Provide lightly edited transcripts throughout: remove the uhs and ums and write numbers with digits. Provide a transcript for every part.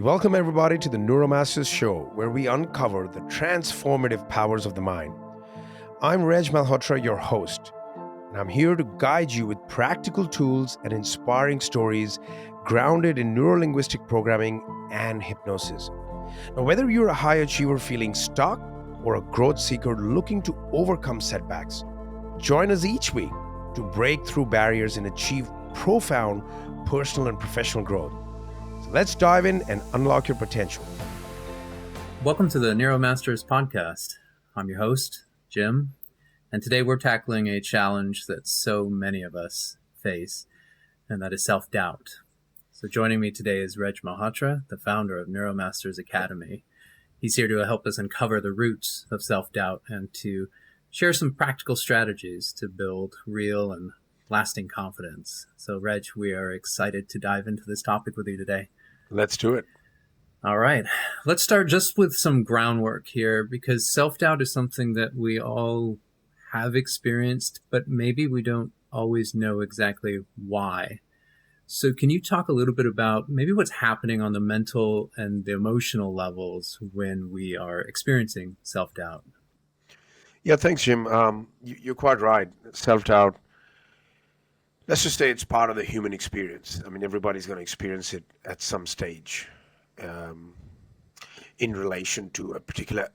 Welcome everybody to the Neuromasters Show, where we uncover the transformative powers of the mind. I'm Reg Malhotra, your host, and I'm here to guide you with practical tools and inspiring stories grounded in neurolinguistic programming and hypnosis. Now, whether you're a high achiever feeling stuck or a growth seeker looking to overcome setbacks, join us each week to break through barriers and achieve profound personal and professional growth. So let's dive in and unlock your potential. Welcome to the Neuromasters podcast. I'm your host, Jim, and today we're tackling a challenge that so many of us face, and that is self-doubt. So joining me today is Reg Malhotra, the founder of Neuromasters Academy. He's here to help us uncover the roots of self-doubt and to share some practical strategies to build real and lasting confidence. So Reg, we are excited to dive into this topic with you today. Let's do it. All right. Let's start just with some groundwork here, because self-doubt is something that we all have experienced, but maybe we don't always know exactly why. So can you talk a little bit about maybe what's happening on the mental and the emotional levels when we are experiencing self-doubt? Yeah, thanks, Jim. You're quite right. Self-doubt, let's just say it's part of the human experience. I mean, everybody's going to experience it at some stage in relation to a particular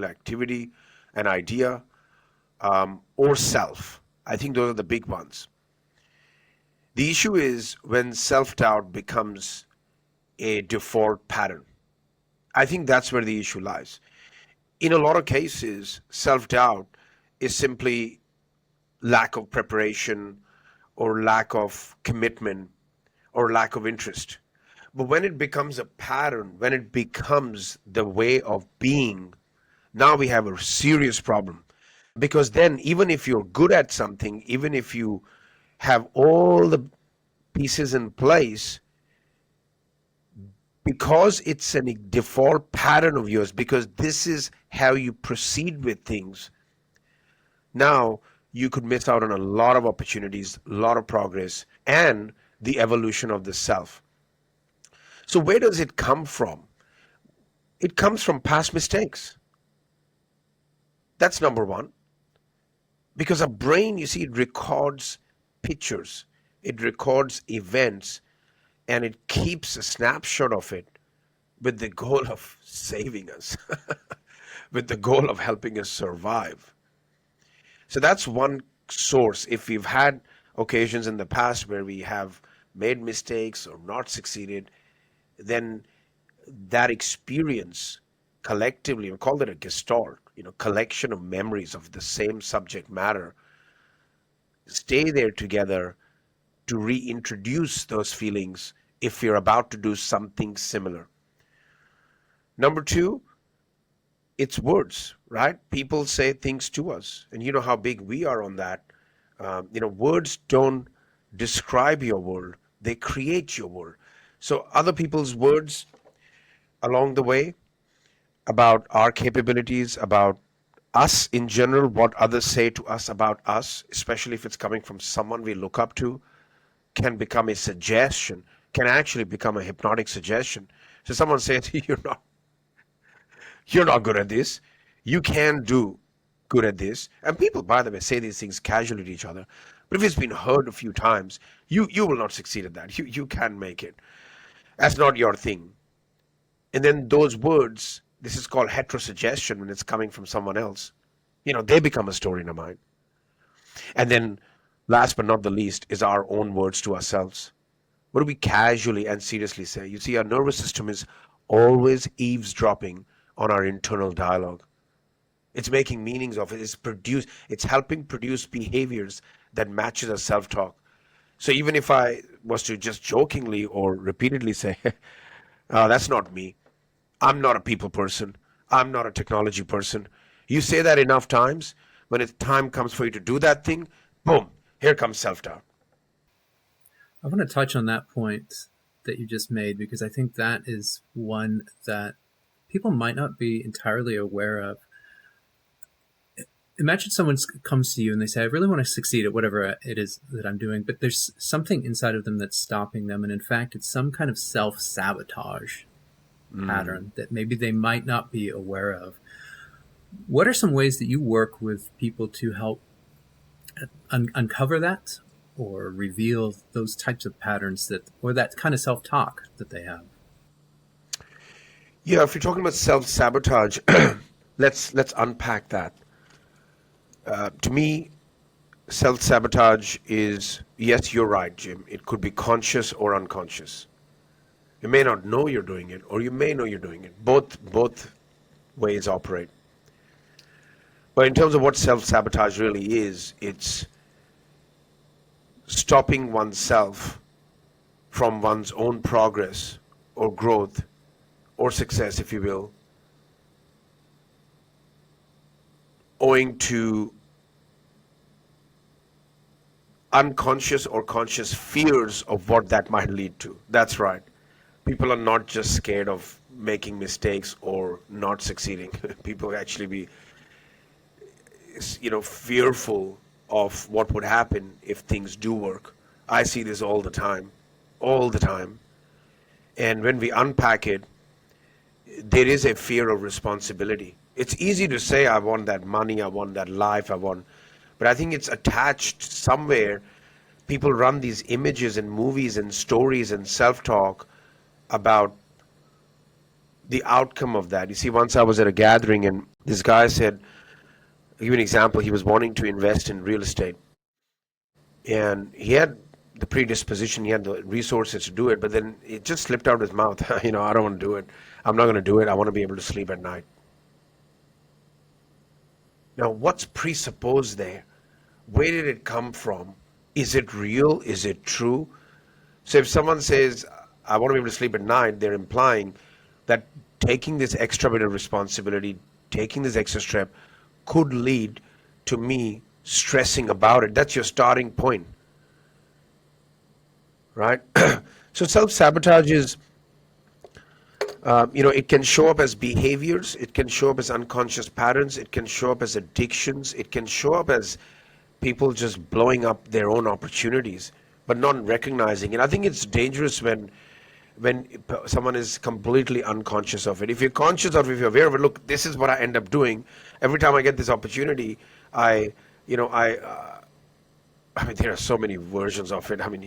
activity, an idea, or self. I think those are the big ones. The issue is when self-doubt becomes a default pattern. I think that's where the issue lies. In a lot of cases, self-doubt is simply lack of preparation or lack of commitment or lack of interest. But when it becomes a pattern, when it becomes the way of being, now we have a serious problem. Because then, even if you're good at something, even if you have all the pieces in place, because it's a default pattern of yours, because this is how you proceed with things, now you could miss out on a lot of opportunities, a lot of progress, and the evolution of the self. So where does it come from? It comes from past mistakes. That's number one. Because a brain, you see, it records pictures, it records events, and it keeps a snapshot of it with the goal of saving us, with the goal of helping us survive. So that's one source. If we've had occasions in the past where we have made mistakes or not succeeded, then that experience collectively, we call it a gestalt, collection of memories of the same subject matter, stay there together to reintroduce those feelings if you're about to do something similar. Number two, it's words, right? People say things to us, and you know how big we are on that. Words don't describe your world, they create your world. So other people's words along the way about our capabilities, about us in general, what others say to us about us, especially if it's coming from someone we look up to, can become a suggestion, can actually become a hypnotic suggestion. So someone says, you're not good at this. You can do good at this. And people, by the way, say these things casually to each other. But if it's been heard a few times, you will not succeed at that. You can make it. That's not your thing. And then those words, this is called heterosuggestion when it's coming from someone else. They become a story in our mind. And then last but not the least is our own words to ourselves. What do we casually and seriously say? You see, our nervous system is always eavesdropping on our internal dialogue. It's making meanings of it. It's helping produce behaviors that matches our self-talk. So even if I was to just jokingly or repeatedly say, that's not me. I'm not a people person. I'm not a technology person. You say that enough times, when it's time comes for you to do that thing, boom, here comes self-doubt. I want to touch on that point that you just made, because I think that is one that people might not be entirely aware of. imagine someone comes to you and they say, I really want to succeed at whatever it is that I'm doing, but there's something inside of them that's stopping them. And in fact, it's some kind of self-sabotage pattern that maybe they might not be aware of. What are some ways that you work with people to help uncover that or reveal those types of patterns or that kind of self-talk that they have? Yeah, if you're talking about self-sabotage, let's unpack that. To me, self-sabotage is, yes, you're right, Jim. It could be conscious or unconscious. You may not know you're doing it, or you may know you're doing it. Both ways operate. But in terms of what self-sabotage really is, it's stopping oneself from one's own progress or growth or success, if you will, owing to unconscious or conscious fears of what that might lead to. That's right. People are not just scared of making mistakes or not succeeding. People actually be, fearful of what would happen if things do work. I see this all the time. And when we unpack it, there is a fear of responsibility. It's easy to say, I want that money, I want that life, but I think it's attached somewhere. People run these images and movies and stories and self talk about the outcome of that. You see, once I was at a gathering and this guy said, I'll give you an example, he was wanting to invest in real estate. And he had the predisposition, he had the resources to do it, but then it just slipped out of his mouth. I don't want to do it. I'm not going to do it. I want to be able to sleep at night. Now, what's presupposed there? Where did it come from? Is it real? Is it true? So if someone says, I want to be able to sleep at night, they're implying that taking this extra bit of responsibility, taking this extra step, could lead to me stressing about it. That's your starting point, right? So self-sabotage is, it can show up as behaviors, it can show up as unconscious patterns, it can show up as addictions, it can show up as people just blowing up their own opportunities, but not recognizing it. I think it's dangerous when someone is completely unconscious of it. If you're conscious of it, if you're aware of it, look, this is what I end up doing. Every time I get this opportunity, I, you know, I mean, there are so many versions of it. I mean,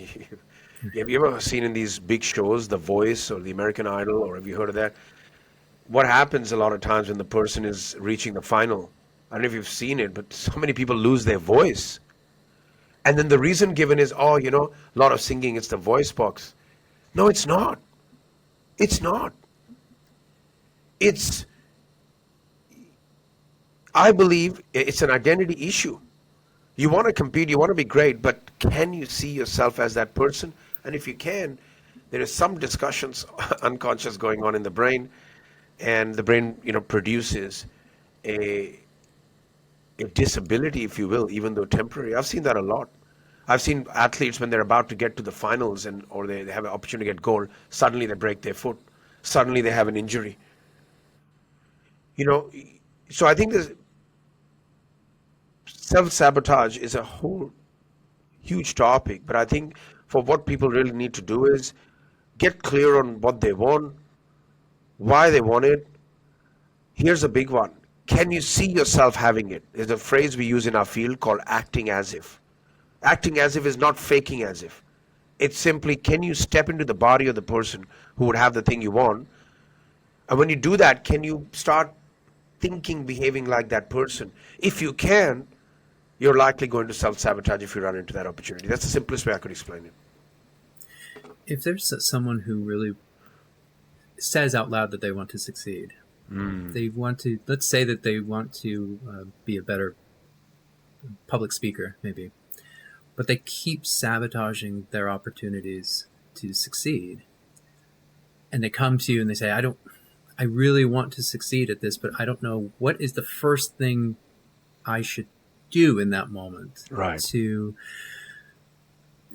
have you ever seen in these big shows, The Voice or The American Idol, or have you heard of that? What happens a lot of times when the person is reaching the final? I don't know if you've seen it, but so many people lose their voice. And then the reason given is, oh, a lot of singing, it's the voice box. No, it's not. It's not. It's, I believe it's an identity issue. You want to compete, you want to be great, but can you see yourself as that person? And if you can, there is some discussions unconscious going on in the brain, and the brain, produces a a disability, if you will, even though temporary. I've seen that a lot. I've seen athletes when they're about to get to the finals and or they have an opportunity to get gold, suddenly they break their foot. Suddenly they have an injury. You know, so I think this self-sabotage is a whole huge topic, but I think for what people really need to do is get clear on what they want, why they want it. Here's a big one. Can you see yourself having it? There's a phrase we use in our field called acting as if. Acting as if is not faking as if. It's simply, can you step into the body of the person who would have the thing you want? And when you do that, can you start thinking, behaving like that person? If you can, you're likely going to self-sabotage if you run into that opportunity. That's the simplest way I could explain it. If there's someone who really says out loud that they want to succeed, they want to, let's say that they want to be a better public speaker, maybe, but they keep sabotaging their opportunities to succeed. And they come to you and they say, I really want to succeed at this, but I don't know what is the first thing I should do in that moment Right. to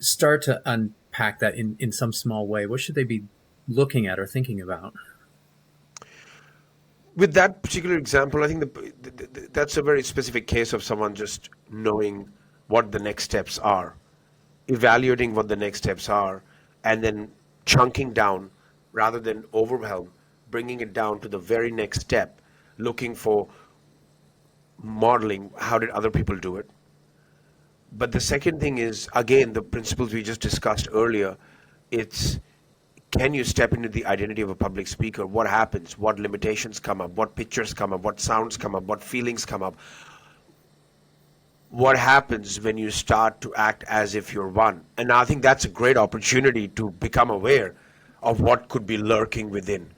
start to unpack that in some small way. What should they be looking at or thinking about? With that particular example, I think that's a very specific case of someone just knowing what the next steps are, evaluating what the next steps are, and then chunking down rather than overwhelm, bringing it down to the very next step, looking for modeling how did other people do it. But the second thing is, again, the principles we just discussed earlier. It's, can you step into the identity of a public speaker? What happens? What limitations come up? What pictures come up? What sounds come up? What feelings come up? What happens when you start to act as if you're one? And I think that's a great opportunity to become aware of what could be lurking within,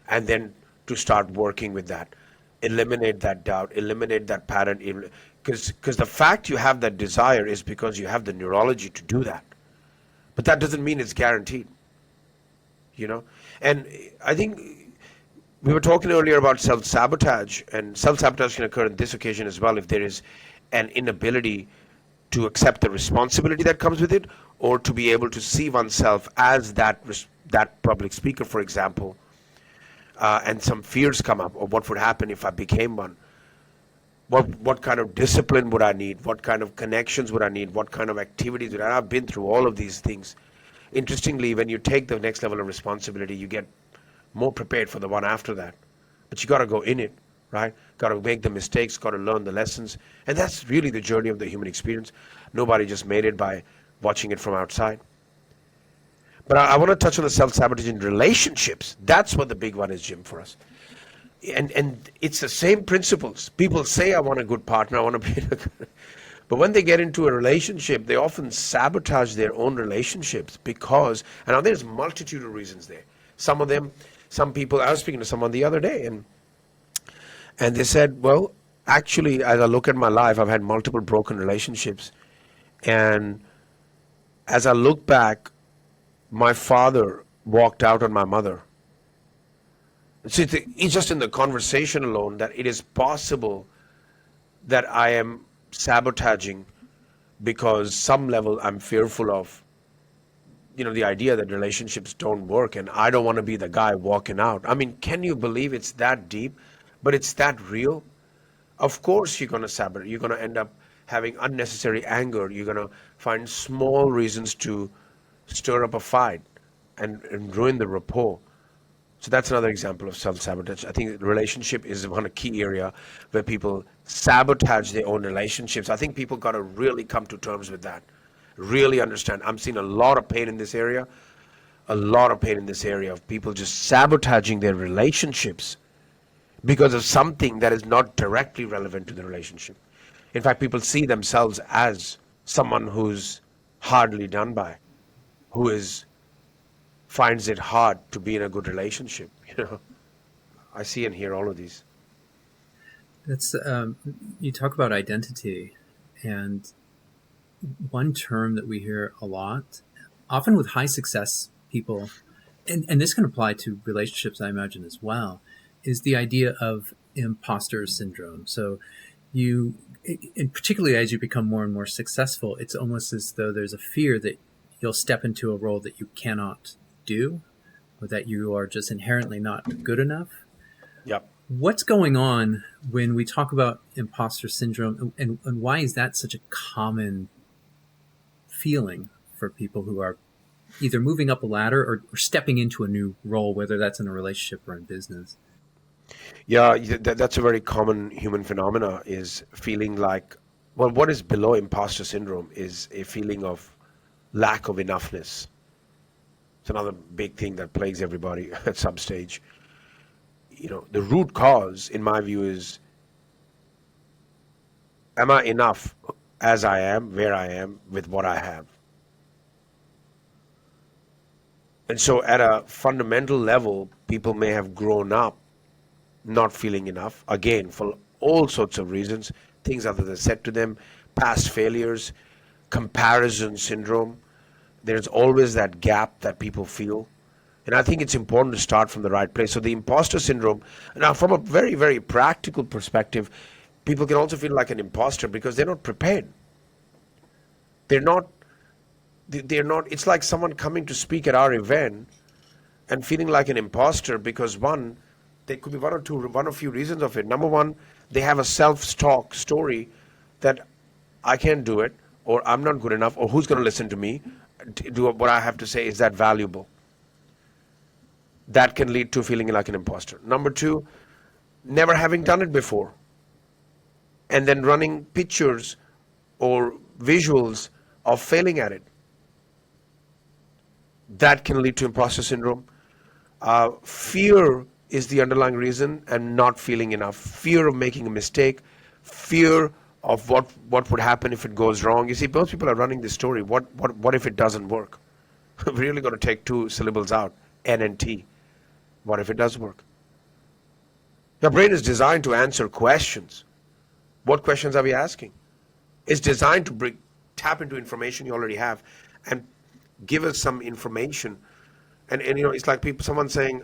and then to start working with that. Eliminate that doubt, eliminate that pattern. Because the fact you have that desire is because you have the neurology to do that. But that doesn't mean it's guaranteed, you know? And I think we were talking earlier about self-sabotage, and self-sabotage can occur in this occasion as well if there is an inability to accept the responsibility that comes with it, or to be able to see oneself as that public speaker, for example, and some fears come up of what would happen if I became one. What kind of discipline would I need? What kind of connections would I need? What kind of activities would I? I've been through all of these things. Interestingly, when you take the next level of responsibility, you get more prepared for the one after that. But you got to go in it, right? Got to make the mistakes, got to learn the lessons. And that's really the journey of the human experience. Nobody just made it by watching it from outside. But I want to touch on the self-sabotage in relationships. That's what the big one is, Jim, for us. And it's the same principles. People say, I want a good partner, I want to be in a good... But when they get into a relationship, they often sabotage their own relationships because, and now there's a multitude of reasons there. Some of them, some people, I was speaking to someone the other day, and they said, well, actually, as I look at my life, I've had multiple broken relationships. And as I look back, my father walked out on my mother. See, it's just in the conversation alone that it is possible that I am sabotaging because some level I'm fearful of, the idea that relationships don't work and I don't want to be the guy walking out. I mean, can you believe it's that deep, but it's that real? Of course you're going to sabotage. You're going to end up having unnecessary anger. You're going to find small reasons to stir up a fight and ruin the rapport. So that's another example of self-sabotage. I think relationship is one key area where people sabotage their own relationships. I think people got to really come to terms with that. Really understand. I'm seeing a lot of pain in this area. A lot of pain in this area of people just sabotaging their relationships because of something that is not directly relevant to the relationship. In fact, people see themselves as someone who's hardly done by, who is finds it hard to be in a good relationship. I see and hear all of these. That's you talk about identity, and one term that we hear a lot, often with high success people, and this can apply to relationships, I imagine, as well, is the idea of imposter syndrome. So you, and particularly as you become more and more successful, it's almost as though there's a fear that you'll step into a role that you cannot do, or that you are just inherently not good enough. Yep. What's going on when we talk about imposter syndrome, and why is that such a common feeling for people who are either moving up a ladder or stepping into a new role, whether that's in a relationship or in business? Yeah, that's a very common human phenomena, is feeling like, well, what is below imposter syndrome is a feeling of lack of enoughness. It's another big thing that plagues everybody at some stage. The root cause, in my view, is, am I enough as I am, where I am, with what I have? And so at a fundamental level, people may have grown up not feeling enough, again, for all sorts of reasons, things other than said to them, past failures, comparison syndrome. There's always that gap that people feel. And I think it's important to start from the right place. So the imposter syndrome, now from a very, very practical perspective, people can also feel like an imposter because they're not prepared. They're not, it's like someone coming to speak at our event and feeling like an imposter because, one, There could be one or few reasons of it. Number one, they have a self-talk story that I can't do it, or I'm not good enough, or who's going to listen to me? Do what I have to say, is that valuable? That can lead to feeling like an imposter. Number two, never having done it before, and then running pictures or visuals of failing at it. That can lead to imposter syndrome. Fear is the underlying reason, and not feeling enough. Fear of making a mistake, fear of what would happen if it goes wrong. You see, most people are running this story. What if it doesn't work? We're really going to take two syllables out, N and T. What if it does work? Your brain is designed to answer questions. What questions are we asking? It's designed to tap into information you already have and give us some information. And it's like someone saying,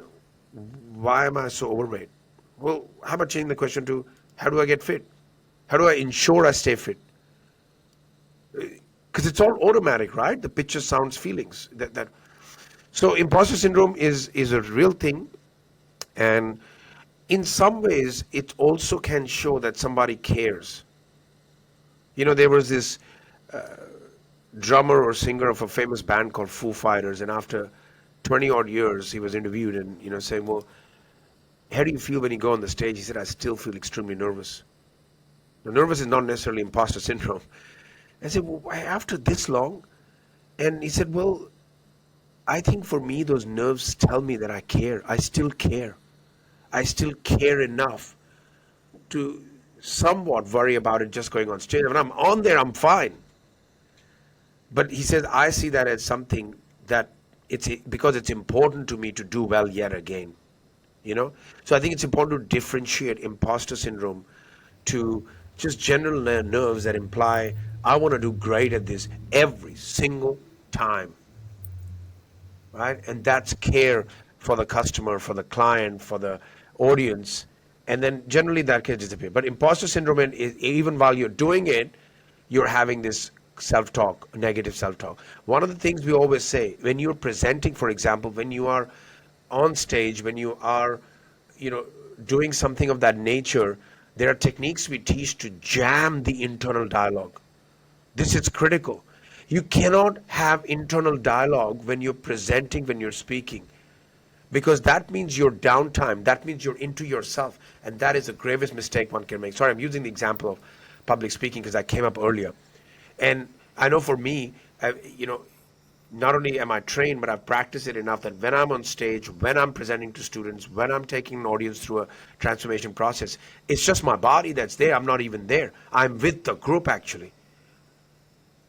why am I so overweight? Well, how about changing the question to, how do I get fit? How do I ensure I stay fit? Because it's all automatic, right? The picture, sounds, feelings. So imposter syndrome is a real thing, and in some ways, it also can show that somebody cares. There was this drummer or singer of a famous band called Foo Fighters, and after 20 odd years, he was interviewed and saying, "Well, how do you feel when you go on the stage?" He said, "I still feel extremely nervous." Now, nervous is not necessarily imposter syndrome. I said, "Well, why after this long?" And he said, "Well, I think for me, those nerves tell me that I care. I still care. I still care enough to somewhat worry about it just going on stage. When I'm on there, I'm fine." But he says, "I see that as something that because it's important to me to do well yet again." So I think it's important to differentiate imposter syndrome to just general nerves that imply I want to do great at this every single time, right? And that's care for the customer, for the client, for the audience, and then generally that can disappear. But imposter syndrome, even while you're doing it, you're having this self-talk, negative self-talk. One of the things we always say when you're presenting, for example, when you are on stage, when you are, doing something of that nature, there are techniques we teach to jam the internal dialogue. This is critical. You cannot have internal dialogue when you're presenting, when you're speaking, because that means your downtime, that means you're into yourself, and that is the gravest mistake one can make. Sorry, I'm using the example of public speaking because I came up earlier. And I know for me, not only am I trained, but I've practiced it enough that when I'm on stage, when I'm presenting to students, when I'm taking an audience through a transformation process, it's just my body that's there. I'm not even there. I'm with the group, actually.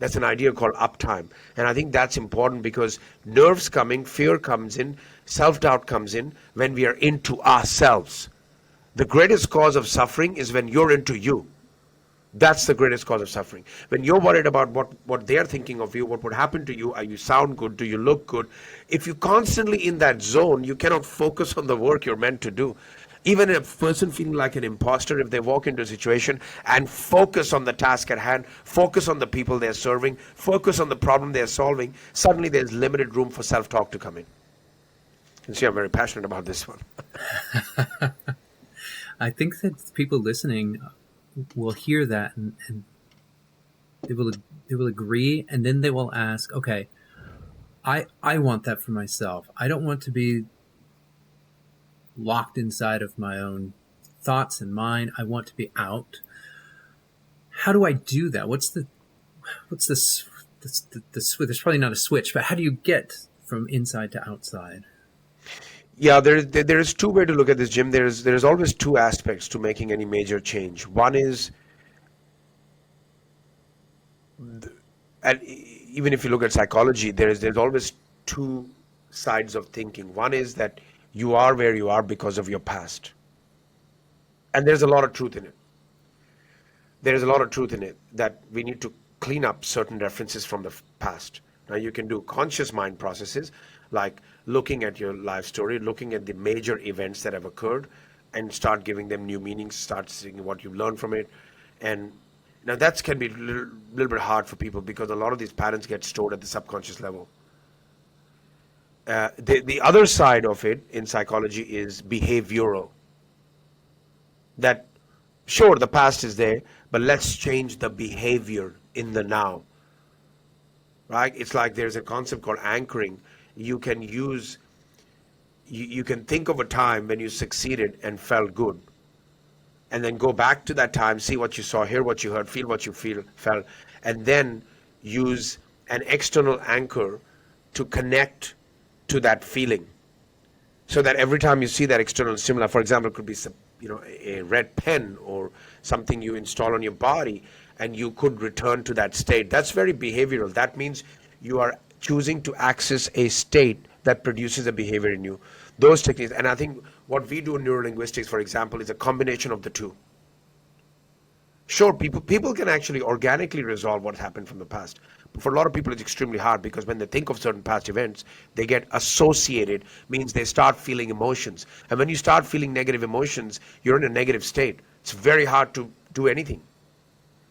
That's an idea called uptime. And I think that's important because nerves coming, fear comes in, self-doubt comes in when we are into ourselves. The greatest cause of suffering is when you're into you. That's the greatest cause of suffering. When you're worried about what they're thinking of you, what would happen to you, are you sound good, do you look good? If you're constantly in that zone, you cannot focus on the work you're meant to do. Even a person feeling like an imposter, if they walk into a situation and focus on the task at hand, focus on the people they're serving, focus on the problem they're solving, suddenly there's limited room for self-talk to come in. You can see I'm very passionate about this one. I think that people listening will hear that and they will agree, and then they will ask, okay, I want that for myself. I don't want to be locked inside of my own thoughts and mind. I want to be out. How do I do that? What's this there's probably not a switch, but how do you get from inside to outside? Yeah, there is two way to look at this, Jim. There's always two aspects to making any major change. One is, and even if you look at psychology, there's always two sides of thinking. One is that you are where you are because of your past, and there's a lot of truth in it. There is a lot of truth in it that we need to clean up certain references from the past. Now, you can do conscious mind processes like looking at your life story, looking at the major events that have occurred, and start giving them new meanings, start seeing what you've learned from it. And now that can be a little bit hard for people because a lot of these patterns get stored at the subconscious level. The other side of it in psychology is behavioral. That, sure, the past is there, but let's change the behavior in the now, right? It's like there's a concept called anchoring. You can use, you can think of a time when you succeeded and felt good, and then go back to that time, see what you saw, hear what you heard, feel what you felt, and then use an external anchor to connect to that feeling, so that every time you see that external stimuli, for example, it could be a red pen or something you install on your body, and you could return to that state. That's very behavioral. That means you are choosing to access a state that produces a behavior in you. Those techniques, and I think what we do in neurolinguistics, for example, is a combination of the two. Sure, people can actually organically resolve what happened from the past. But for a lot of people, it's extremely hard because when they think of certain past events, they get associated, means they start feeling emotions. And when you start feeling negative emotions, you're in a negative state. It's very hard to do anything.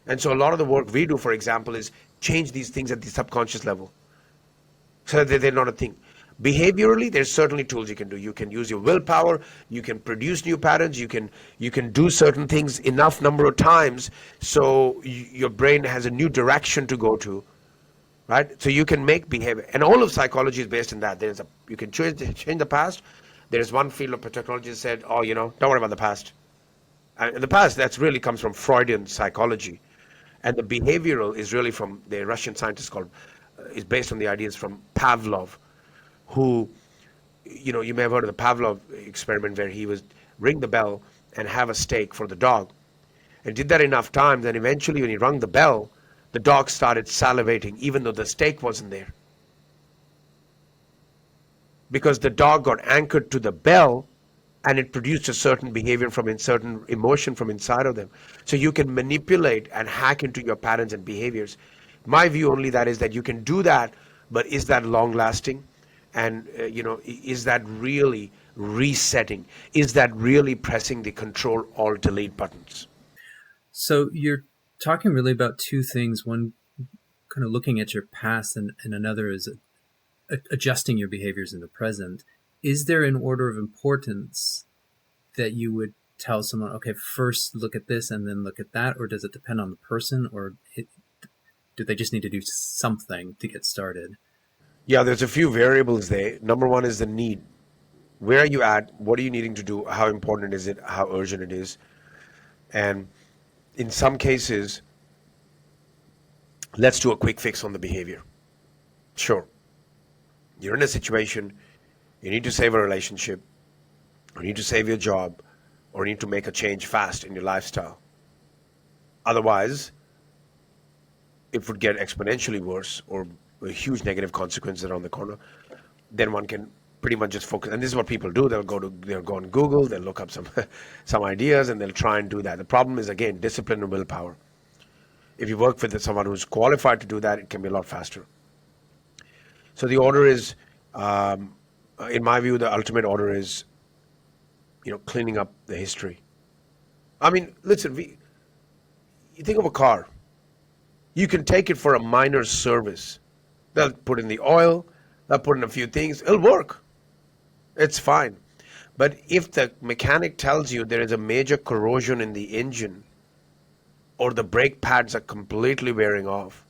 And so a lot of the work we do, for example, is change these things at the subconscious level so that they're not a thing. Behaviorally, there's certainly tools you can do. You can use your willpower, you can produce new patterns, you can do certain things enough number of times so your brain has a new direction to go to, right? So you can make behavior, and all of psychology is based in that. You can change the past. There's one field of technology that said, oh, don't worry about the past. And in the past, that's really comes from Freudian psychology, and the behavioral is really from the Russian scientist called is based on the ideas from Pavlov, who, you may have heard of the Pavlov experiment where he was ring the bell and have a steak for the dog, and did that enough times, and eventually when he rung the bell, the dog started salivating even though the steak wasn't there, because the dog got anchored to the bell and it produced a certain behavior from in certain emotion from inside of them. So you can manipulate and hack into your patterns and behaviors. My view only that is that you can do that, but is that long lasting? And is that really resetting? Is that really pressing the control alt delete buttons? So you're talking really about two things. One, kind of looking at your past, and another is adjusting your behaviors in the present. Is there an order of importance that you would tell someone, okay, first look at this and then look at that, or does it depend on the person, or do they just need to do something to get started? Yeah, there's a few variables there. Number one is the need. Where are you at? What are you needing to do? How important is it? How urgent it is? And in some cases, let's do a quick fix on the behavior. Sure, you're in a situation, you need to save a relationship, or you need to save your job, or you need to make a change fast in your lifestyle. Otherwise, it would get exponentially worse or a huge negative consequences around the corner. Then one can pretty much just focus. And this is what people do. They'll go on Google, they'll look up some some ideas, and they'll try and do that. The problem is again discipline and willpower. If you work with someone who's qualified to do that, it can be a lot faster. So the order is, in my view, the ultimate order is, cleaning up the history. I mean, listen, you think of a car. You can take it for a minor service. They'll put in the oil, they'll put in a few things, it'll work. It's fine. But if the mechanic tells you there is a major corrosion in the engine or the brake pads are completely wearing off,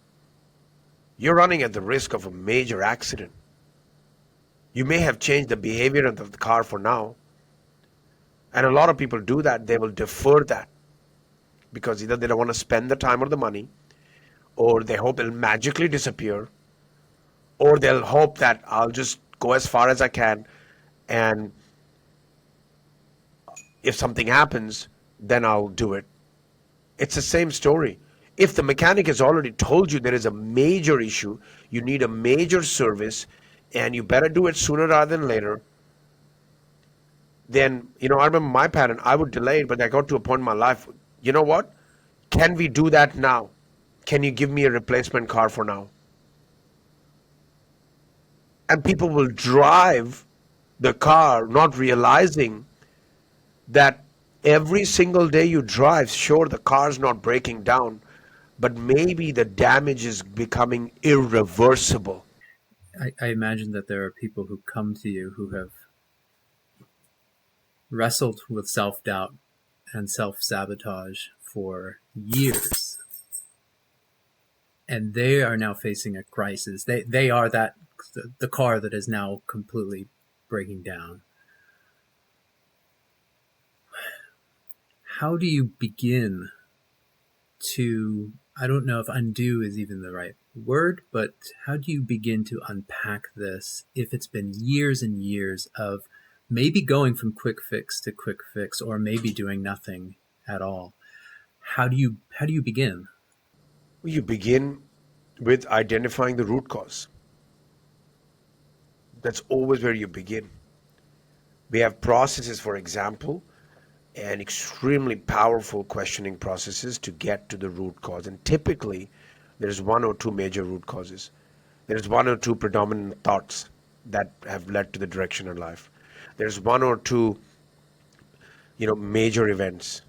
you're running at the risk of a major accident. You may have changed the behavior of the car for now, and a lot of people do that. They will defer that because either they don't want to spend the time or the money, or they hope it'll magically disappear, or they'll hope that I'll just go as far as I can, and if something happens, then I'll do it. It's the same story. If the mechanic has already told you there is a major issue, you need a major service, and you better do it sooner rather than later, then, I remember my pattern, I would delay it, but I got to a point in my life, you know what? Can we do that now? Can you give me a replacement car for now? And people will drive the car not realizing that every single day you drive, sure, the car's not breaking down, but maybe the damage is becoming irreversible. I imagine that there are people who come to you who have wrestled with self doubt and self-sabotage for years, and they are now facing a crisis. They are the car that is now completely breaking down. How do you begin to, I don't know if undo is even the right word, but how do you begin to unpack this if it's been years and years of maybe going from quick fix to quick fix, or maybe doing nothing at all? How do you begin? You begin with identifying the root cause. That's always where you begin. We have processes, for example, and extremely powerful questioning processes to get to the root cause. And typically, there's one or two major root causes. There's one or two predominant thoughts that have led to the direction in life. There's one or two, major events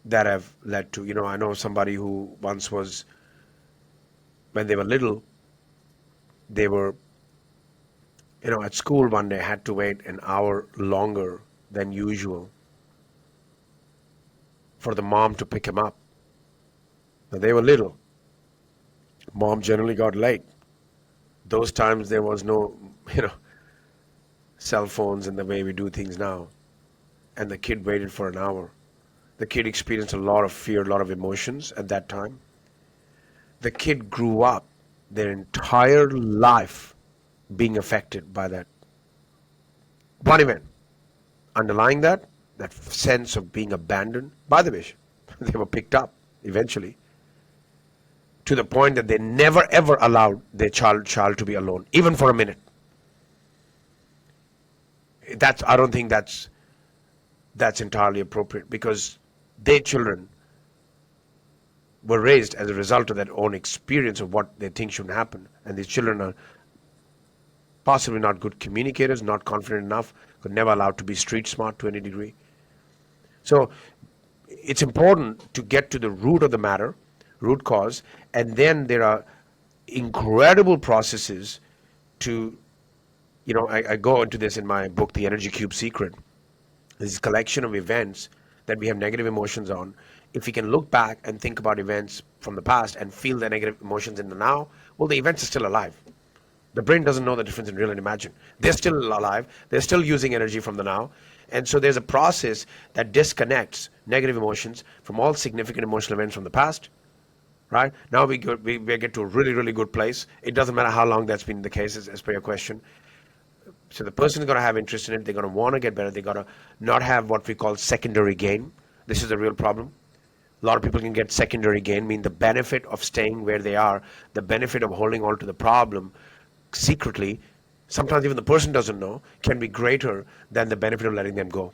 that have led to, I know somebody who once was, when they were little, they were, at school one day, had to wait an hour longer than usual for the mom to pick him up. Now, they were little. Mom generally got late. Those times there was no, you know, cell phones and the way we do things now. And the kid waited for an hour. The kid experienced a lot of fear, a lot of emotions at that time. The kid grew up their entire life being affected by that one event. Underlying that, that sense of being abandoned by the wish. They were picked up eventually to the point that they never ever allowed their child to be alone, even for a minute. I don't think that's entirely appropriate because their children were raised as a result of their own experience of what they think should happen, and these children are possibly not good communicators, not confident enough, could never allowed to be street smart to any degree. So it's important to get to the root of the matter, root cause, and then there are incredible processes to, I go into this in my book, The Energy Cube Secret. This collection of events that we have negative emotions on. If we can look back and think about events from the past and feel the negative emotions in the now, well, the events are still alive. The brain doesn't know the difference in real and imagined. They're still alive. They're still using energy from the now. And so there's a process that disconnects negative emotions from all significant emotional events from the past. Right? Now we get to a really, really good place. It doesn't matter how long that's been the case, as per your question. So the person is going to have interest in it. They're going to want to get better. They're going to not have what we call secondary gain. This is a real problem. A lot of people can get secondary gain, mean the benefit of staying where they are, the benefit of holding on to the problem secretly, sometimes even the person doesn't know, can be greater than the benefit of letting them go.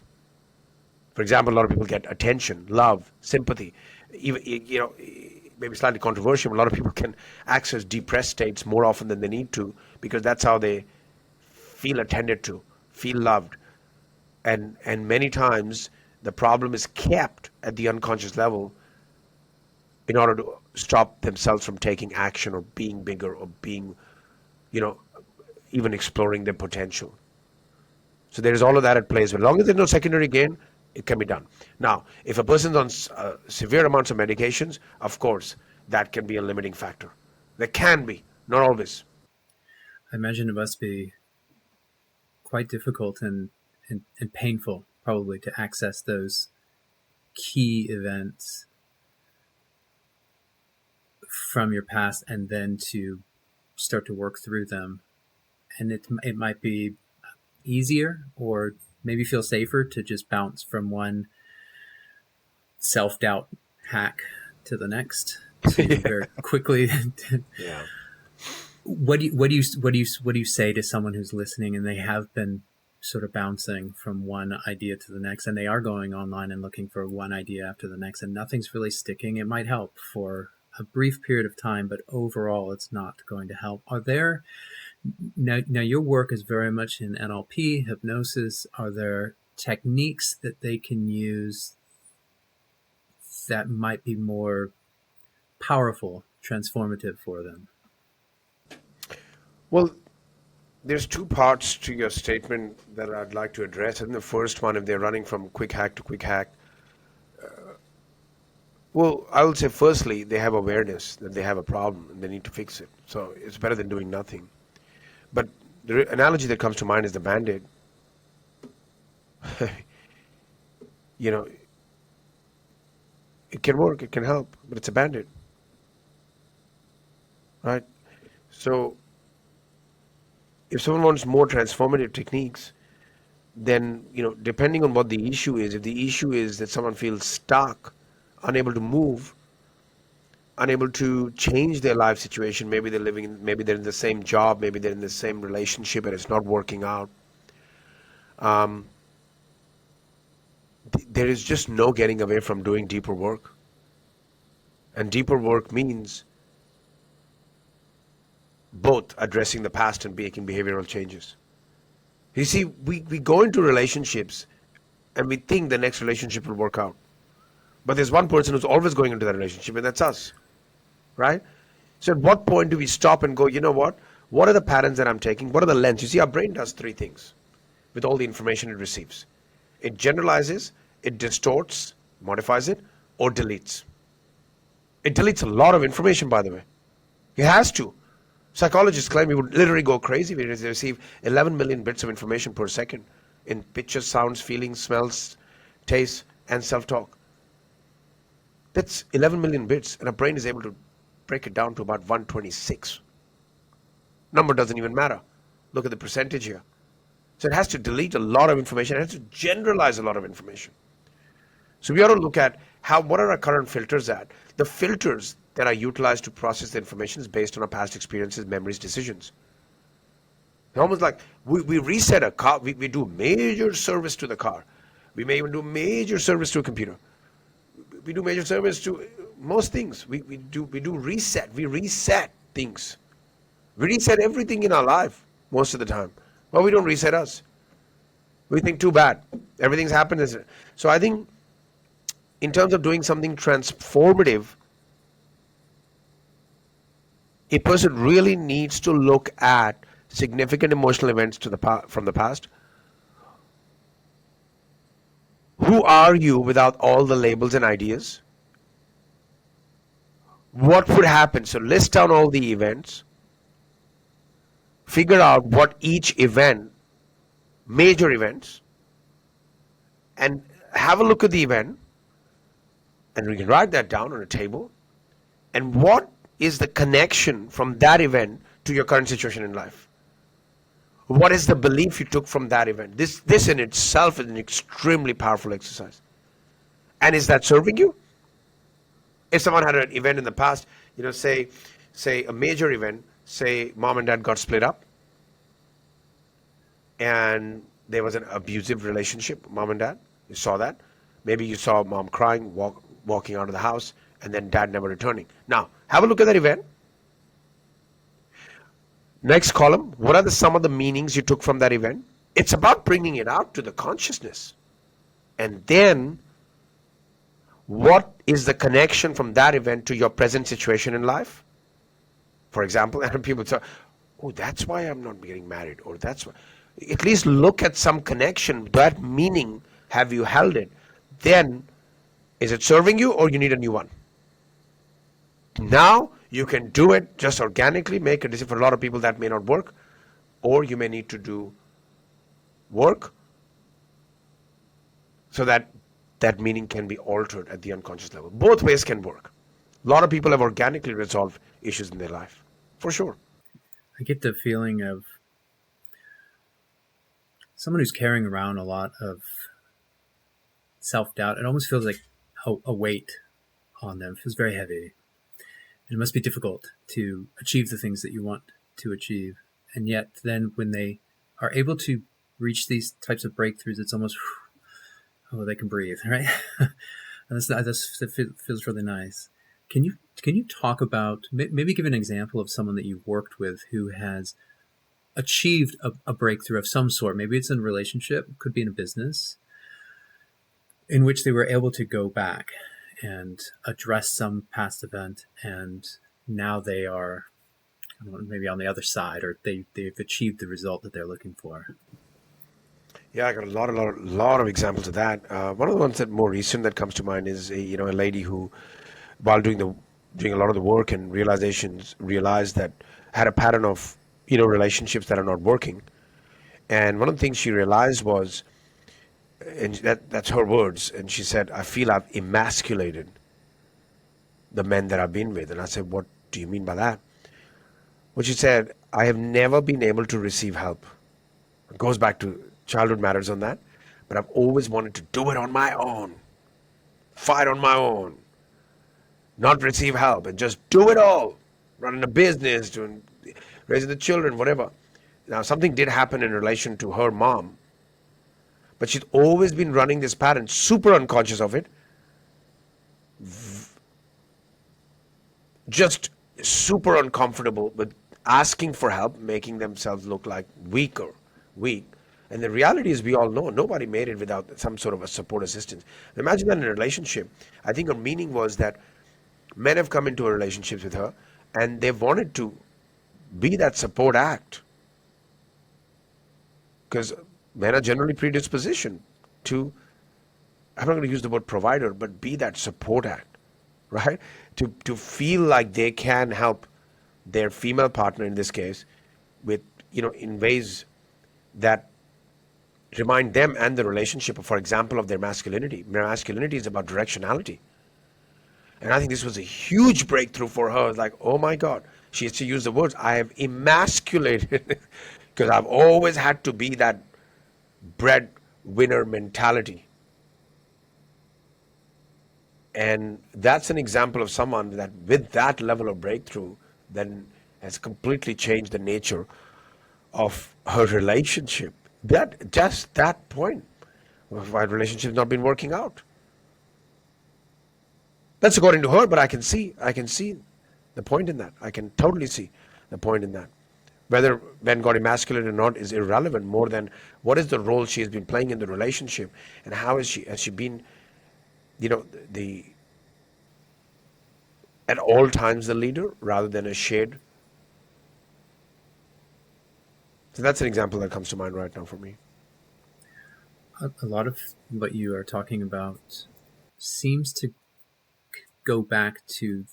For example, a lot of people get attention, love, sympathy, even, maybe slightly controversial. A lot of people can access depressed states more often than they need to because that's how they feel attended to, feel loved. And many times the problem is kept at the unconscious level in order to stop themselves from taking action or being bigger or being, you know, even exploring their potential. So there is all of that at play. As long as there's no secondary gain, it can be done. Now, if a person's on severe amounts of medications, of course, that can be a limiting factor. There can be, not always. I imagine it must be quite difficult and painful, probably, to access those key events from your past and then to start to work through them. And it might be easier or maybe feel safer to just bounce from one self-doubt hack to the next to Yeah. very quickly. Yeah. What do you say to someone who's listening and they have been sort of bouncing from one idea to the next, and they are going online and looking for one idea after the next, and nothing's really sticking? It might help for a brief period of time, but overall, it's not going to help. Are there now your work is very much in NLP, hypnosis. Are there techniques that they can use that might be more powerful, transformative for them? Well, there's two parts to your statement that I'd like to address. And the first one, if they're running from quick hack to quick hack, Well, I would say firstly, they have awareness that they have a problem and they need to fix it. So it's better than doing nothing. But the analogy that comes to mind is the band-aid. You know, it can work, it can help, but it's a band-aid, right? So if someone wants more transformative techniques, then, depending on what the issue is, if the issue is that someone feels stuck, unable to move, unable to change their life situation, maybe they're in the same job, maybe they're in the same relationship and it's not working out. Um, there is just no getting away from doing deeper work. And deeper work means both addressing the past and making behavioral changes. You see, we go into relationships and we think the next relationship will work out. But there's one person who's always going into that relationship, and that's us, right? So at what point do we stop and go, you know what? What are the patterns that I'm taking? What are the lens? You see, our brain does three things with all the information it receives. It generalizes, it distorts, modifies it, or deletes. It deletes a lot of information, by the way. It has to. Psychologists claim we would literally go crazy if we receive 11 million bits of information per second in pictures, sounds, feelings, smells, tastes, and self-talk. That's 11 million bits, and our brain is able to break it down to about 126. Number doesn't even matter. Look at the percentage here. So it has to delete a lot of information. It has to generalize a lot of information. So we ought to look at what are our current filters at? The filters that are utilized to process the information is based on our past experiences, memories, decisions. It's almost like we reset a car. We do major service to the car. We may even do major service to a computer. We do major service to most things. We do reset. We reset things. We reset everything in our life most of the time. Well, we don't reset us. We think too bad. Everything's happened. So I think in terms of doing something transformative, a person really needs to look at significant emotional events from the past. Who are you without all the labels and ideas? What would happen? So list down all the events, figure out what each event, major events, and have a look at the event, and we can write that down on a table. And what is the connection from that event to your current situation in life? What is the belief you took from that event? This in itself is an extremely powerful exercise. And is that serving you? If someone had an event in the past, say a major event, say mom and dad got split up, and there was an abusive relationship, mom and dad, you saw that. Maybe you saw mom crying, walking out of the house, and then dad never returning. Now, have a look at that event. Next column, what are some of the meanings you took from that event? It's about bringing it out to the consciousness. And then, what is the connection from that event to your present situation in life? For example, and people say, oh, that's why I'm not getting married, or that's why. At least look at some connection, that meaning, have you held it? Then, is it serving you, or you need a new one? Now, you can do it just organically, make a decision. For a lot of people that may not work, or you may need to do work so that that meaning can be altered at the unconscious level. Both ways can work. A lot of people have organically resolved issues in their life, for sure. I get the feeling of someone who's carrying around a lot of self-doubt. It almost feels like a weight on them. It feels very heavy. And it must be difficult to achieve the things that you want to achieve. And yet then when they are able to reach these types of breakthroughs, it's almost, oh, they can breathe, right? And that feels really nice. Can you talk about, maybe give an example of someone that you've worked with who has achieved a breakthrough of some sort? Maybe it's in a relationship, could be in a business, in which they were able to go back and address some past event, and now they are, I don't know, maybe on the other side, or they've achieved the result that they're looking for. Yeah, I got a lot of examples of that. One of the ones that more recent that comes to mind is a lady who while doing a lot of the work and realized that had a pattern of relationships that are not working. And one of the things she realized was, and that's her words, and she said, I feel I've emasculated the men that I've been with. And I said, what do you mean by that? Well, she said, I have never been able to receive help. It goes back to childhood matters on that, but I've always wanted to do it on my own, fight on my own, not receive help, and just do it all, running a business, doing, raising the children, whatever. Now, something did happen in relation to her mom, but she's always been running this pattern, super unconscious of it, just super uncomfortable with asking for help, making themselves look like weak. And the reality is, we all know nobody made it without some sort of a support assistance. Imagine that in a relationship. I think her meaning was that men have come into a relationship with her and they wanted to be that support act, because men are generally predispositioned to, I'm not going to use the word provider, but be that support act, right? To feel like they can help their female partner in this case with, in ways that remind them and the relationship, for example, of their masculinity. Masculinity is about directionality. And I think this was a huge breakthrough for her. Like, oh my God, she has to use the words, I have emasculated, because I've always had to be that breadwinner mentality. And that's an example of someone that, with that level of breakthrough, then has completely changed the nature of her relationship. That just that point, why relationship's not been working out. That's according to her, but I can see the point in that. I can totally see the point in that. Whether Ben got emasculated or not is irrelevant. More than what is the role she has been playing in the relationship, and how has she been, the at all times the leader rather than a shade. So that's an example that comes to mind right now for me. A lot of what you are talking about seems to go back to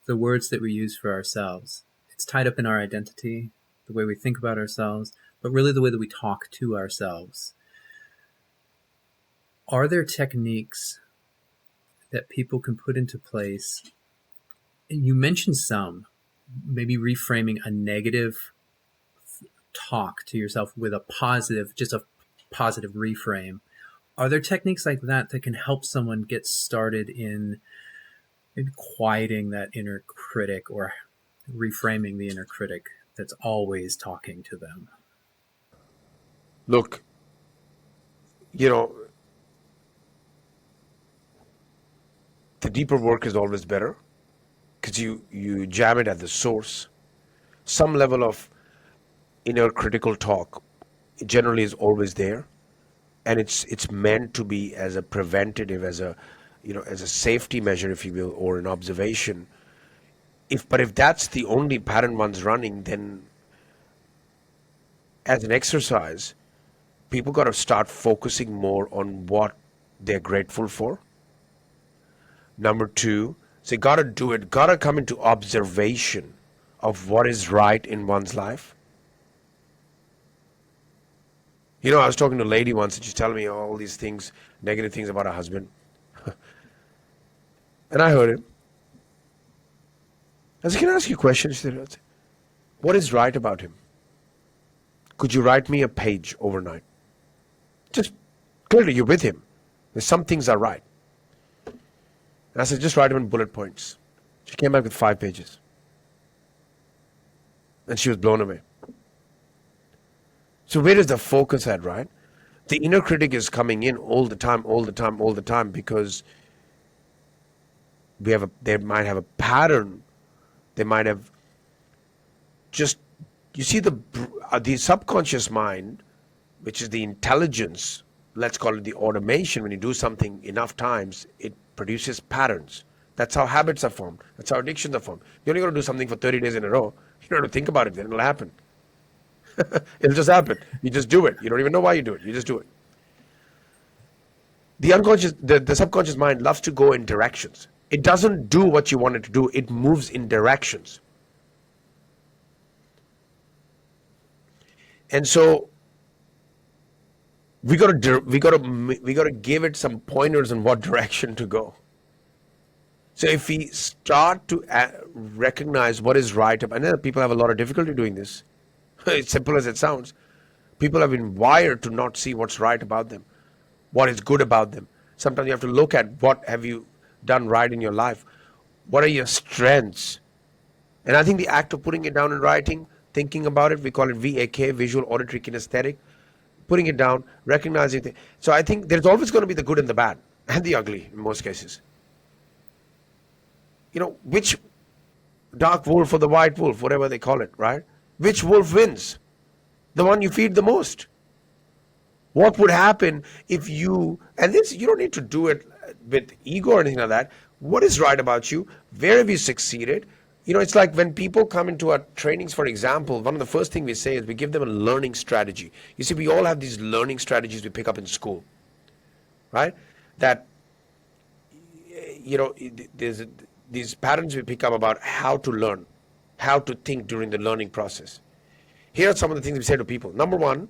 the words that we use for ourselves. It's tied up in our identity, the way we think about ourselves, but really the way that we talk to ourselves. Are there techniques that people can put into place? And you mentioned some, maybe reframing a negative talk to yourself with a positive, just a positive reframe. Are there techniques like that that can help someone get started in maybe quieting that inner critic or reframing the inner critic that's always talking to them? Look, the deeper work is always better, because you jam it at the source. Some level of inner critical talk generally is always there, and it's meant to be as a preventative, as a as a safety measure, if you will, or an observation. If that's the only pattern one's running, then as an exercise, people got to start focusing more on what they're grateful for. Number two, so you got to do it, got to come into observation of what is right in one's life. I was talking to a lady once, and she's telling me all these things, negative things about her husband. And I heard it. I said, can I ask you a question? She said, what is right about him? Could you write me a page overnight? Just clearly, you're with him. There's some things are right. And I said, just write them in bullet points. She came back with 5 pages. And she was blown away. So where is the focus at, right? The inner critic is coming in all the time, because they might have a pattern. They might have just, you see, the subconscious mind, which is the intelligence, let's call it the automation. When you do something enough times, it produces patterns. That's how habits are formed. That's how addictions are formed. You only got to do something for 30 days in a row. You don't have to think about it, then it'll happen. It'll just happen. You just do it. You don't even know why you do it. You just do it. The subconscious mind loves to go in directions. It doesn't do what you want it to do. It moves in directions. And so we got to give it some pointers on what direction to go. So if we start to recognize what is right, and then people have a lot of difficulty doing this. It's simple as it sounds. People have been wired to not see what's right about them, what is good about them. Sometimes you have to look at what have you done right in your life. What are your strengths? And I think the act of putting it down in writing, thinking about it, we call it VAK, visual, auditory, kinesthetic, putting it down, recognizing things. So I think there's always going to be the good and the bad and the ugly in most cases. Which dark wolf or the white wolf, whatever they call it, right? Which wolf wins? The one you feed the most. What would happen if and this, you don't need to do it with ego or anything like that. What is right about you? Where have you succeeded? It's like when people come into our trainings, for example, one of the first things we say is we give them a learning strategy. You see, we all have these learning strategies we pick up in school, right? That, there's these patterns we pick up about how to learn, how to think during the learning process. Here are some of the things we say to people. Number one,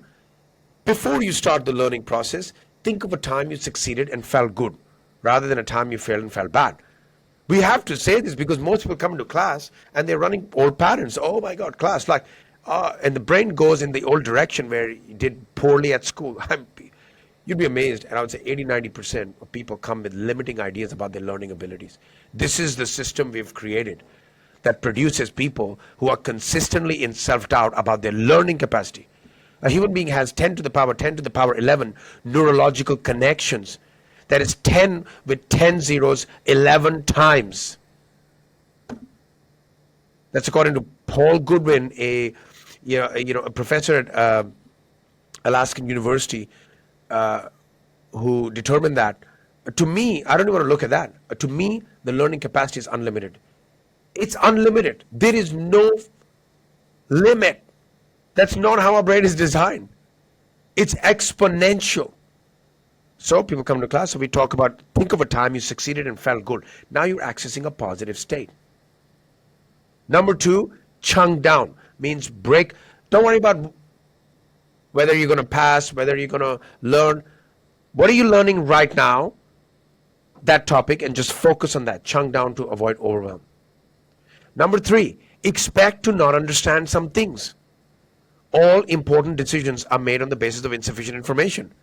before you start the learning process, think of a time you succeeded and felt good, rather than a time you failed and felt bad. We have to say this because most people come into class and they're running old patterns. Oh my God, class, and the brain goes in the old direction where you did poorly at school. You'd be amazed, and I would say 80-90% of people come with limiting ideas about their learning abilities. This is the system we've created that produces people who are consistently in self-doubt about their learning capacity. A human being has 10 to the power 10 to the power 11 neurological connections. That is 10 with 10 zeros 11 times. That's according to Paul Goodwin, a professor at Alaskan University, who determined that. To me, I don't even want to look at that. To me, the learning capacity is unlimited. It's unlimited. There is no limit. That's not how our brain is designed. It's exponential. So people come to class, so we talk about, think of a time you succeeded and felt good. Now you're accessing a positive state. Number two, chunk down, means break. Don't worry about whether you're going to pass, whether you're going to learn. What are you learning right now? That topic, and just focus on that. Chunk down to avoid overwhelm. Number three, expect to not understand some things. All important decisions are made on the basis of insufficient information.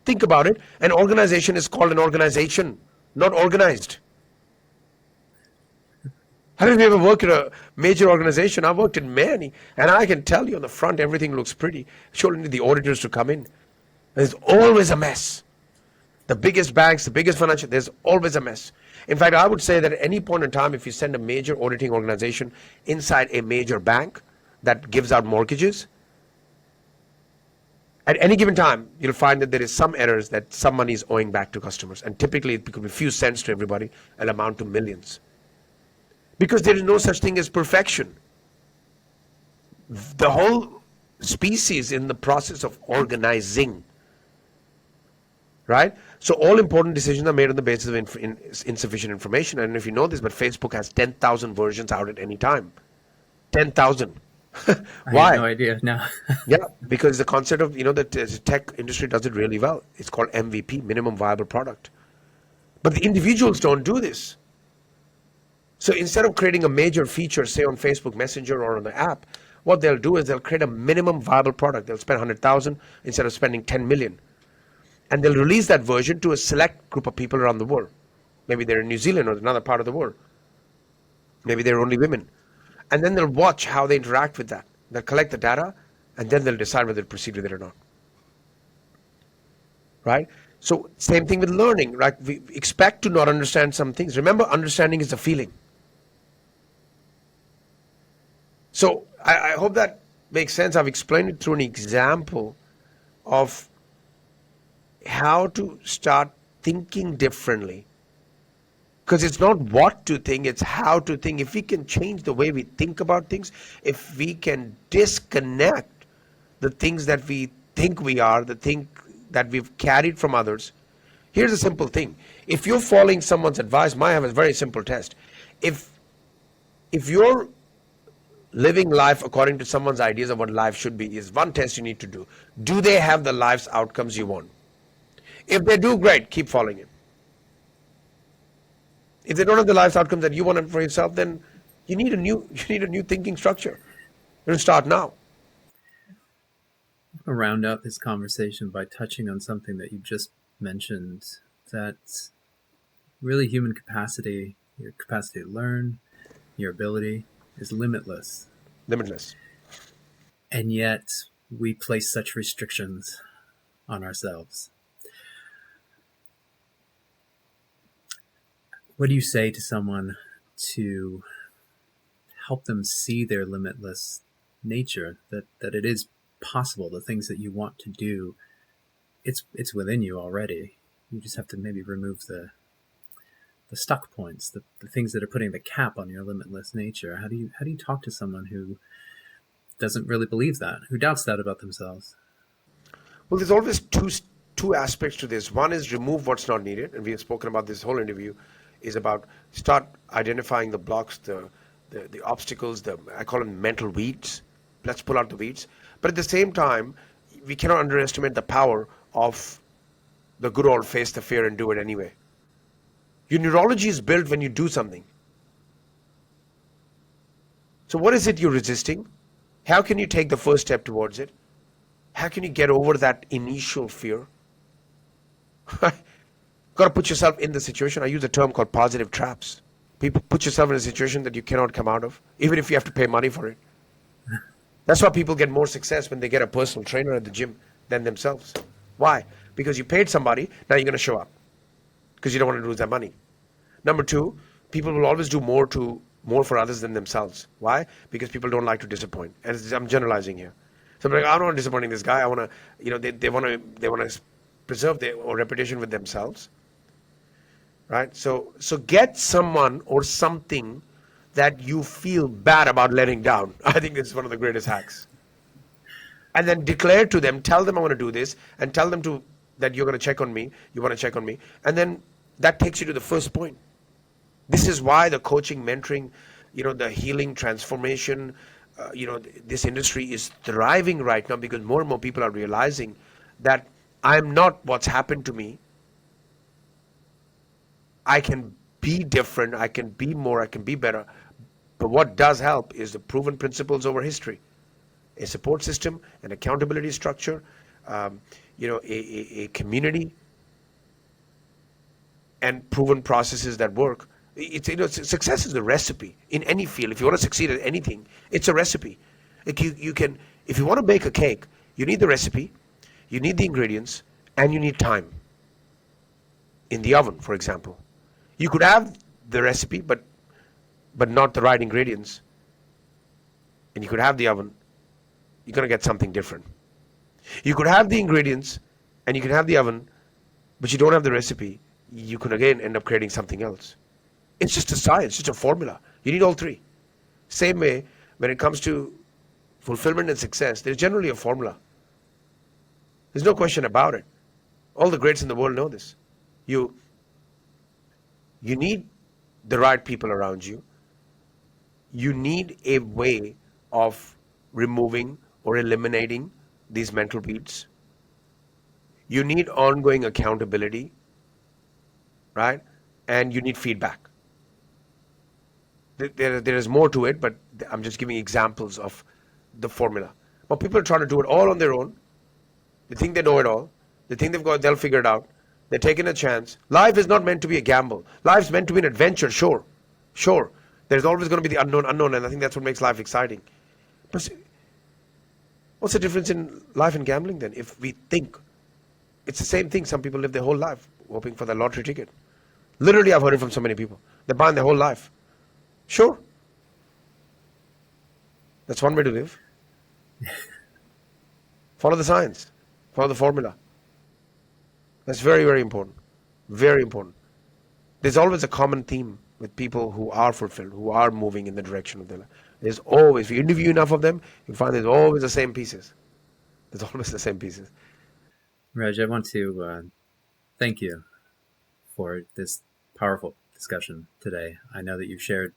Think about it. An organization is called an organization, not organized. How many of you ever worked at a major organization? I've worked in many, and I can tell you on the front everything looks pretty. Sure, need the auditors to come in. There's always a mess. The biggest banks, the biggest financial, there's always a mess. In fact, I would say that at any point in time, if you send a major auditing organization inside a major bank that gives out mortgages, at any given time, you'll find that there is some errors that some money is owing back to customers. And typically, it could be a few cents to everybody and amount to millions. Because there is no such thing as perfection. The whole species in the process of organizing. Right? So all important decisions are made on the basis of insufficient information. And if you know this, but Facebook has 10,000 versions out at any time. 10,000. Why? I have no idea. No. Yeah, because the concept of, the tech industry does it really well. It's called MVP, minimum viable product. But the individuals don't do this. So instead of creating a major feature, say on Facebook Messenger or on the app, what they'll do is they'll create a minimum viable product. They'll spend 100,000 instead of spending 10 million. And they'll release that version to a select group of people around the world. Maybe they're in New Zealand or another part of the world. Maybe they're only women. And then they'll watch how they interact with that. They'll collect the data, and then they'll decide whether to proceed with it or not. Right? So same thing with learning, right? We expect to not understand some things. Remember, understanding is a feeling. So I hope that makes sense. I've explained it through an example of how to start thinking differently. Because it's not what to think, it's how to think. If we can change the way we think about things, if we can disconnect the things that we think we are, the thing that we've carried from others, Here's a simple thing. If you're following someone's advice, I have a very simple test. If if you're living life according to someone's ideas of what life should be, is one test you need to do. Do they have the life's outcomes you want? If they do, great, keep following it. If they don't have the life's outcomes that you want for yourself, then you need a new thinking structure. It'll start now. I'll round out this conversation by touching on something that you just mentioned, that really human capacity, your capacity to learn, your ability is limitless. Limitless. And yet we place such restrictions on ourselves. What do you say to someone to help them see their limitless nature, that it is possible, the things that you want to do, it's within you already. You just have to maybe remove the stuck points, the things that are putting the cap on your limitless nature. How do you talk to someone who doesn't really believe that, who doubts that about themselves? Well, there's always two aspects to this. One is remove what's not needed, and we have spoken about this whole interview is about start identifying the blocks, the obstacles, I call them mental weeds. Let's pull out the weeds. But at the same time, we cannot underestimate the power of the good old face the fear and do it anyway. Your neurology is built when you do something. So what is it you're resisting? How can you take the first step towards it? How can you get over that initial fear? Got to put yourself in the situation. I use a term called positive traps. People put yourself in a situation that you cannot come out of, even if you have to pay money for it. That's why people get more success when they get a personal trainer at the gym than themselves. Why? Because you paid somebody, now you're going to show up because you don't want to lose that money. Number two, people will always do more for others than themselves. Why? Because people don't like to disappoint. And I'm generalizing here. So I'm like, I don't want to disappoint this guy. I want to, they want to preserve their reputation with themselves. Right? So get someone or something that you feel bad about letting down. I think this is one of the greatest hacks. And then declare to them, tell them I want to do this, and tell them that you're going to check on me, you want to check on me. And then that takes you to the first point. This is why the coaching, mentoring, the healing, transformation, this industry is thriving right now, because more and more people are realizing that I'm not what's happened to me. I can be different, I can be more, I can be better. But what does help is the proven principles over history. A support system, an accountability structure, a community, and proven processes that work. Success is a recipe in any field. If you want to succeed at anything, it's a recipe. Like you can, if you want to bake a cake, you need the recipe, you need the ingredients, and you need time. In the oven, for example, you could have the recipe, but not the right ingredients, and you could have the oven. You're going to get something different. You could have the ingredients, and you can have the oven, but you don't have the recipe. You could again end up creating something else. It's just a science, just a formula. You need all three. Same way, when it comes to fulfillment and success, there's generally a formula. There's no question about it. All the greats in the world know this. You need the right people around you. You need a way of removing or eliminating these mental beats. You need ongoing accountability, right? And you need feedback. There is more to it, but I'm just giving examples of the formula. But people are trying to do it all on their own. They think they know it all. They think they'll figure it out. They're taking a chance. Life is not meant to be a gamble. Life's meant to be an adventure, sure. There's always going to be the unknown, and I think that's what makes life exciting. But what's the difference in life and gambling then? If we think it's the same thing, some people live their whole life hoping for the lottery ticket. Literally, I've heard it from so many people. They're buying their whole life. Sure. That's one way to live. Follow the science. Follow the formula. That's very, very important. Very important. There's always a common theme with people who are fulfilled, who are moving in the direction of their life. There's always, if you interview enough of them, you find there's always the same pieces. There's always the same pieces. Reg, I want to thank you for this powerful discussion today. I know that you've shared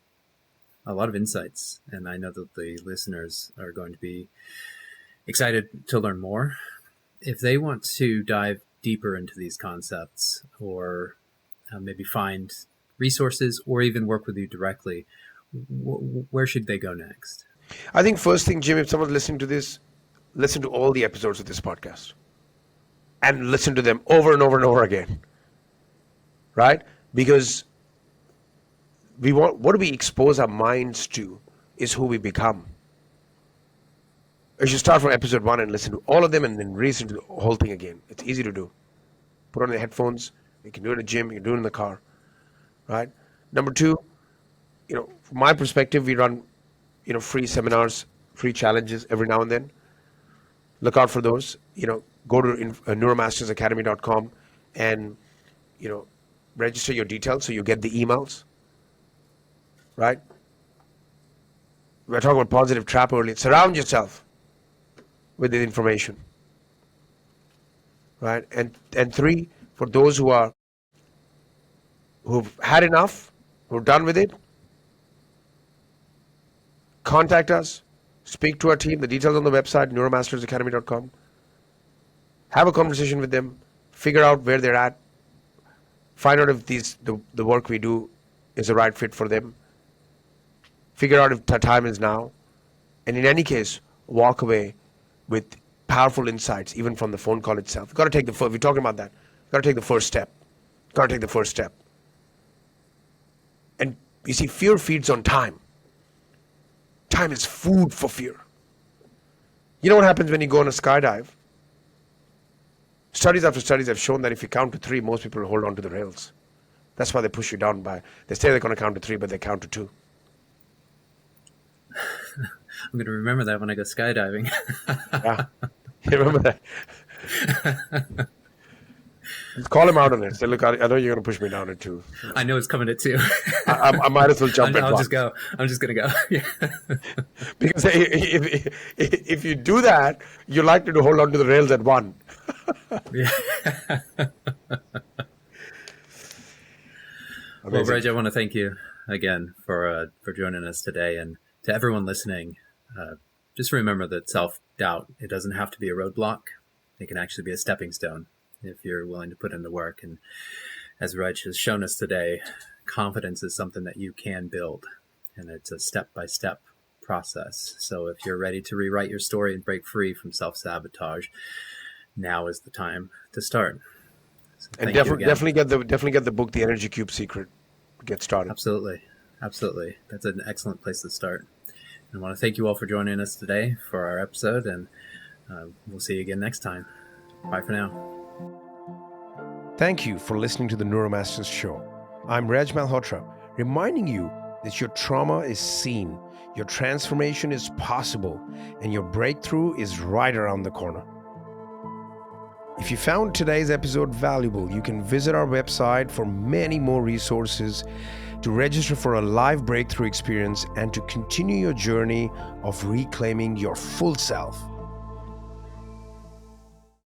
a lot of insights, and I know that the listeners are going to be excited to learn more. If they want to dive deeper into these concepts, or maybe find resources, or even work with you directly, where should they go next? I think first thing, Jim, if someone's listening to this, listen to all the episodes of this podcast and listen to them over and over and over again, right? Because what do we expose our minds to is who we become. You should start from episode 1 and listen to all of them and then listen to the whole thing again. It's easy to do. Put on the headphones. You can do it in the gym. You can do it in the car, right? Number 2, from my perspective, we run, free seminars, free challenges every now and then. Look out for those. Go to neuromastersacademy.com and, register your details so you get the emails, right? We were talking about positive trap earlier. Surround yourself with the information, right? And 3, for those who've had enough, who're done with it, contact us, speak to our team. The details on the website, neuromastersacademy.com. Have a conversation with them, figure out where they're at, find out if the work we do is the right fit for them, figure out if the time is now, and in any case, walk away with powerful insights, even from the phone call itself. You've got to take we're talking about that. You've got to take the first step. And you see, fear feeds on time. Time is food for fear. You know what happens when you go on a skydive? Studies after studies have shown that if you count to 3, most people will hold on to the rails. That's why they push you down they say they're going to count to 3, but they count to 2. I'm going to remember that when I go skydiving. Yeah, you remember that? Just call him out on it. Say, look, I know you're going to push me down at 2. I know it's coming at 2. I might as well jump at 1. I'm just going to go. Yeah. Because if you do that, you're likely to hold on to the rails at 1. Yeah. Well, Reg, I want to thank you again for joining us today, and to everyone listening. Just remember that self-doubt, it doesn't have to be a roadblock. It can actually be a stepping stone if you're willing to put in the work. And as Reg has shown us today, confidence is something that you can build, and it's a step-by-step process. So if you're ready to rewrite your story and break free from self-sabotage, now is the time to start. So and definitely get the book, The Energy Cube Secret. Get started. Absolutely. That's an excellent place to start. I want to thank you all for joining us today for our episode, and we'll see you again next time. Bye for now. Thank you for listening to the Neuromasters Show. I'm Reg Malhotra, reminding you that your trauma is seen, your transformation is possible, and your breakthrough is right around the corner. If you found today's episode valuable, you can visit our website for many more resources, to register for a live breakthrough experience, and to continue your journey of reclaiming your full self.